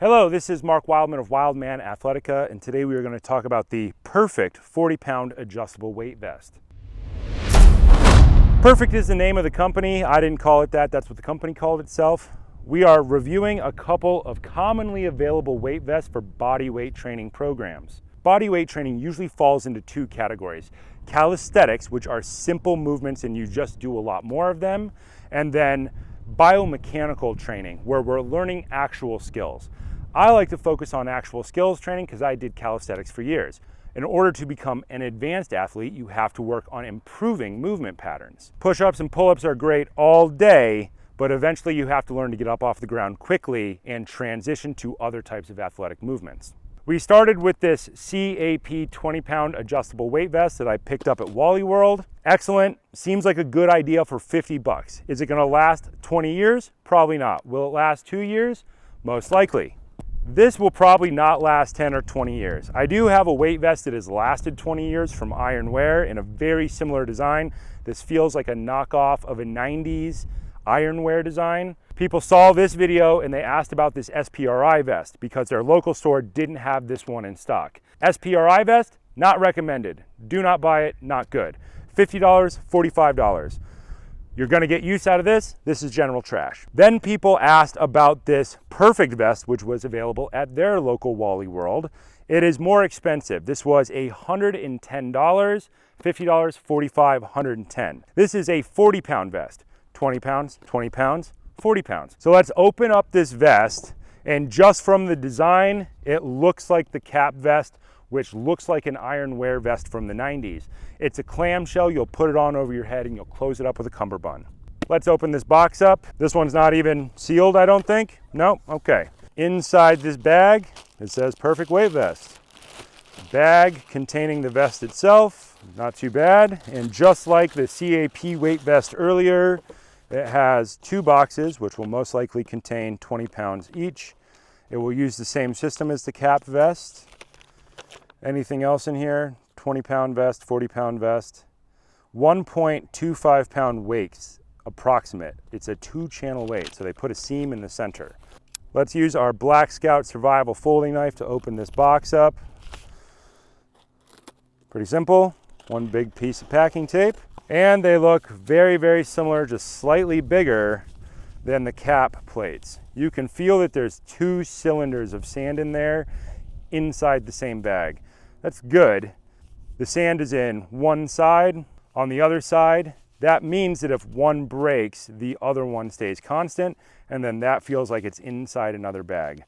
Hello, this is Mark Wildman of Wildman Athletica, and today we are going to talk about the perfect 40-pound adjustable weight vest. Perfect is the name of the company. I didn't call it that. That's what the company called itself. We are reviewing a couple of commonly available weight vests for body weight training programs. Body weight training usually falls into two categories. Calisthenics, which are simple movements and you just do a lot more of them, and then biomechanical training, where we're learning actual skills. I like to focus on actual skills training because I did calisthenics for years. In order to become an advanced athlete, you have to work on improving movement patterns. Push-ups and pull-ups are great all day, but eventually you have to learn to get up off the ground quickly and transition to other types of athletic movements. We started with this CAP 20-pound adjustable weight vest that I picked up at Wally World. Excellent. Seems like a good idea for 50 bucks. Is it going to last 20 years? Probably not. Will it last 2 years? Most likely. This will probably not last 10 or 20 years. I do have a weight vest that has lasted 20 years from Ironwear in a very similar design. This feels like a knockoff of a 90s Ironwear design. People saw this video and they asked about this SPRI vest because their local store didn't have this one in stock. SPRI vest, not recommended. Do not buy it, not good. $50, $45. You're gonna get use out of this. This is general trash. Then people asked about this perfect vest, which was available at their local Wally World. It is more expensive. This was $110, $50, $45, $110. This is a 40-pound vest. 20 pounds, 20 pounds, 40 pounds. So let's open up this vest, and just from the design, it looks like the cap vest, which looks like an Ironwear vest from the 90s. It's a clamshell. You'll put it on over your head and you'll close it up with a cummerbund. Let's open this box up. This one's not even sealed, I don't think. No, okay. Inside this bag, it says perfect weight vest. Bag containing the vest itself, not too bad. And just like the CAP weight vest earlier, it has two boxes, which will most likely contain 20 pounds each. It will use the same system as the cap vest. Anything else in here? 20-pound vest, 40-pound vest. 1.25 pound weights, approximate. It's a 2-channel weight, so they put a seam in the center. Let's use our Black Scout Survival folding knife to open this box up. Pretty simple. One big piece of packing tape. And they look very, very similar, just slightly bigger than the cap plates. You can feel that there's 2 cylinders of sand in there inside the same bag. That's good. The sand is in one side. On the other side, that means that if one breaks, the other one stays constant, and then that feels like it's inside another bag.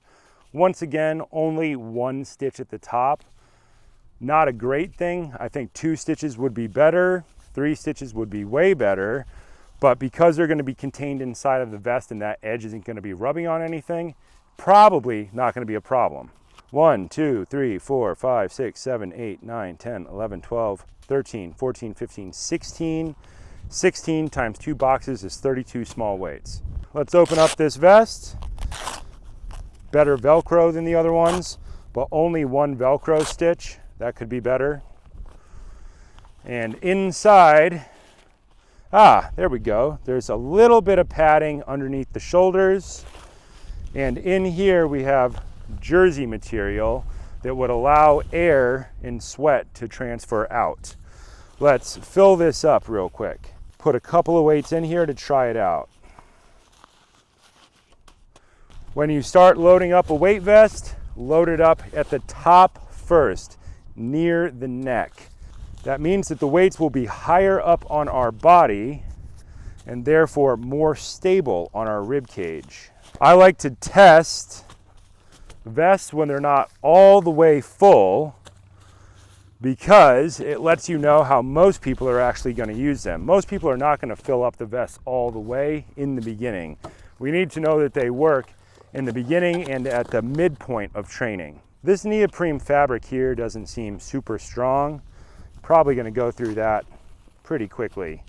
Once again, only 1 stitch at the top. Not a great thing. I think 2 stitches would be better. 3 stitches would be way better. But because they're going to be contained inside of the vest and that edge isn't going to be rubbing on anything, probably not going to be a problem. 1, 2, 3, 4, 5, 6, 7, 8, 9, 10, 11, 12, 13, 14, 15, 16. 16 times 2 boxes is 32 small weights. Let's open up this vest. Better Velcro than the other ones, but only 1 Velcro stitch. That could be better. And inside, there we go. There's a little bit of padding underneath the shoulders. And in here we have jersey material that would allow air and sweat to transfer out. Let's fill this up real quick. Put a couple of weights in here to try it out. When you start loading up a weight vest, load it up at the top first, near the neck. That means that the weights will be higher up on our body and therefore more stable on our rib cage. I like to test vests when they're not all the way full because it lets you know how most people are actually going to use them. Most people are not going to fill up the vest all the way in the beginning. We need to know that they work in the beginning and at the midpoint of training. This neoprene fabric here doesn't seem super strong. Probably going to go through that pretty quickly.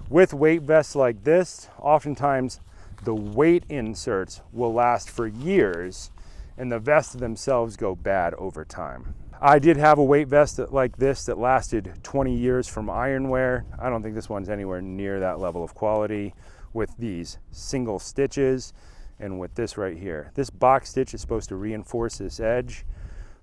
With weight vests like this, oftentimes the weight inserts will last for years and the vests themselves go bad over time. I did have a weight vest like this that lasted 20 years from Ironwear. I don't think this one's anywhere near that level of quality with these single stitches. and with this right here. This box stitch is supposed to reinforce this edge,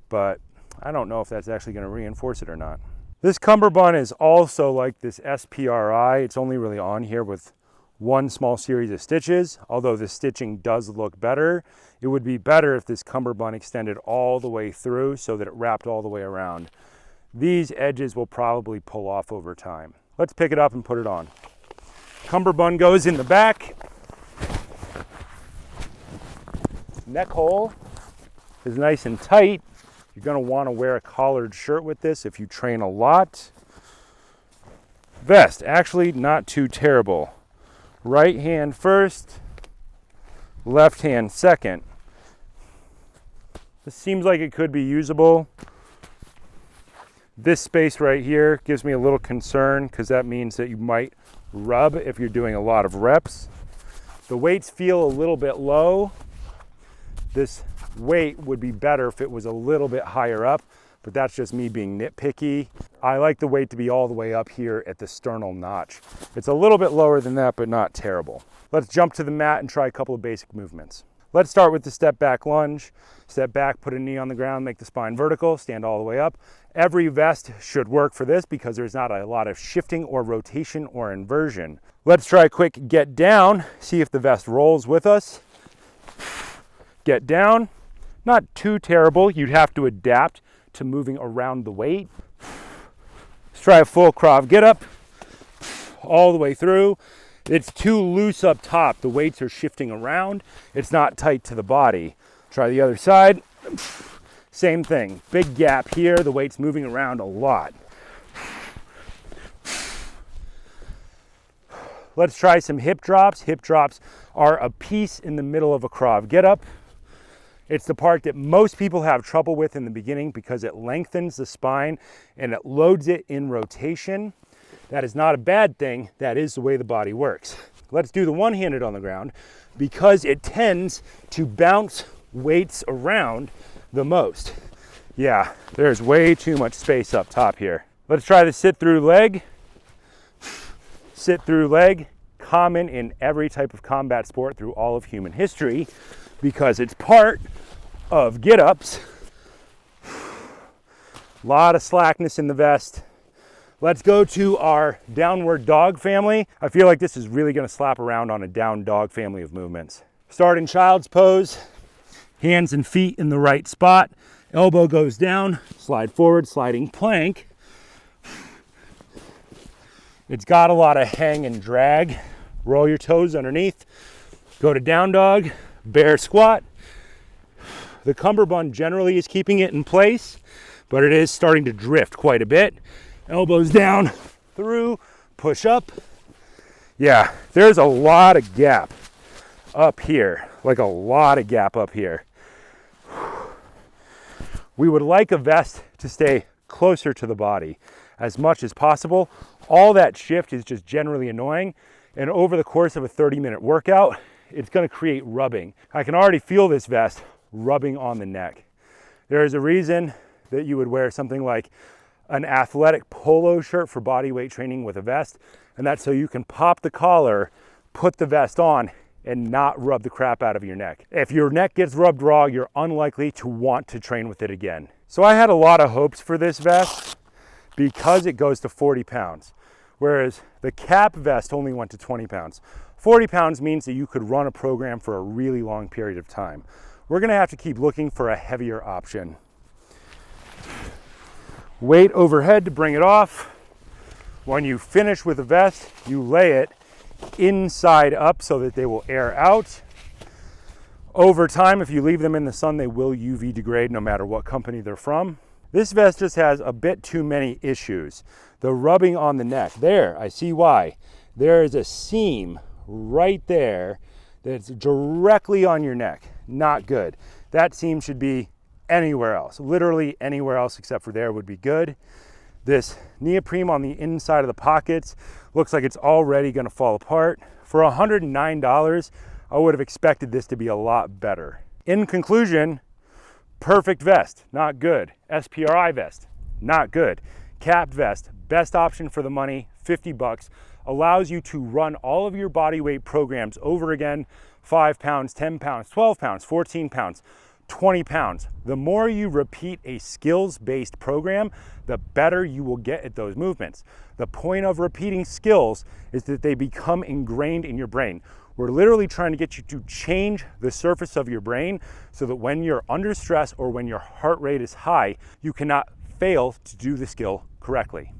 but I don't know if that's actually going to reinforce it or not. This cummerbund is also like this SPRI. It's only really on here with one small series of stitches. Although the stitching does look better, it would be better if this cummerbund extended all the way through so that it wrapped all the way around. These edges will probably pull off over time. Let's pick it up and put it on. Cummerbund goes in the back. Neck hole is nice and tight. You're going to want to wear a collared shirt with this if you train a lot. Vest, actually not too terrible. Right hand first, left hand second. This seems like it could be usable. This space right here gives me a little concern because that means that you might rub if you're doing a lot of reps. The weights feel a little bit low. This weight would be better if it was a little bit higher up, but that's just me being nitpicky. I like the weight to be all the way up here at the sternal notch. It's a little bit lower than that, but not terrible. Let's jump to the mat and try a couple of basic movements. Let's start with the step back lunge. Step back, put a knee on the ground, make the spine vertical, stand all the way up. Every vest should work for this because there's not a lot of shifting or rotation or inversion. Let's try a quick get down, see if the vest rolls with us. Get down. Not too terrible. You'd have to adapt to moving around the weight. Let's try a full Krav get up all the way through. It's too loose up top. The weights are shifting around. It's not tight to the body. Try the other side. Same thing. Big gap here. The weight's moving around a lot. Let's try some hip drops. Hip drops are a piece in the middle of a Krav get up. It's the part that most people have trouble with in the beginning because it lengthens the spine and it loads it in rotation. That is not a bad thing. That is the way the body works. Let's do the one-handed on the ground because it tends to bounce weights around the most. Yeah, there's way too much space up top here. Let's try the sit-through leg. Sit-through leg, common in every type of combat sport through all of human history because it's part of get-ups. A lot of slackness in the vest. Let's go to our downward dog family. I feel like this is really going to slap around on a down dog family of movements. Start in child's pose, hands and feet in the right spot. Elbow goes down, slide forward, sliding plank. It's got a lot of hang and drag. Roll your toes underneath. Go to down dog, bear squat. The cummerbund generally is keeping it in place, but it is starting to drift quite a bit. Elbows down, through, push up. Yeah, there's a lot of gap up here, like a lot of gap up here. We would like a vest to stay closer to the body as much as possible. All that shift is just generally annoying, and over the course of a 30-minute workout, it's going to create rubbing. I can already feel this vest rubbing on the neck. There is a reason that you would wear something like an athletic polo shirt for body weight training with a vest, and that's so you can pop the collar, put the vest on, and not rub the crap out of your neck. If your neck gets rubbed raw, you're unlikely to want to train with it again. So I had a lot of hopes for this vest because it goes to 40 pounds, whereas the cap vest only went to 20 pounds. 40 pounds means that you could run a program for a really long period of time. We're gonna have to keep looking for a heavier option. Weight overhead to bring it off. When you finish with the vest, you lay it inside up so that they will air out. Over time, if you leave them in the sun, they will UV degrade no matter what company they're from. This vest just has a bit too many issues. The rubbing on the neck, there, I see why. There is a seam right there that's directly on your neck. Not good. That seam should be anywhere else. Literally anywhere else except for there would be good. This neoprene on the inside of the pockets looks like it's already going to fall apart. For $109, I would have expected this to be a lot better. In conclusion, perfect vest, not good. SPRI vest, not good. Cap vest, best option for the money, 50 bucks. Allows you to run all of your body weight programs over again 5 pounds, 10 pounds, 12 pounds, 14 pounds, 20 pounds. The more you repeat a skills-based program, the better you will get at those movements. The point of repeating skills is that they become ingrained in your brain. We're literally trying to get you to change the surface of your brain so that when you're under stress or when your heart rate is high, you cannot fail to do the skill correctly.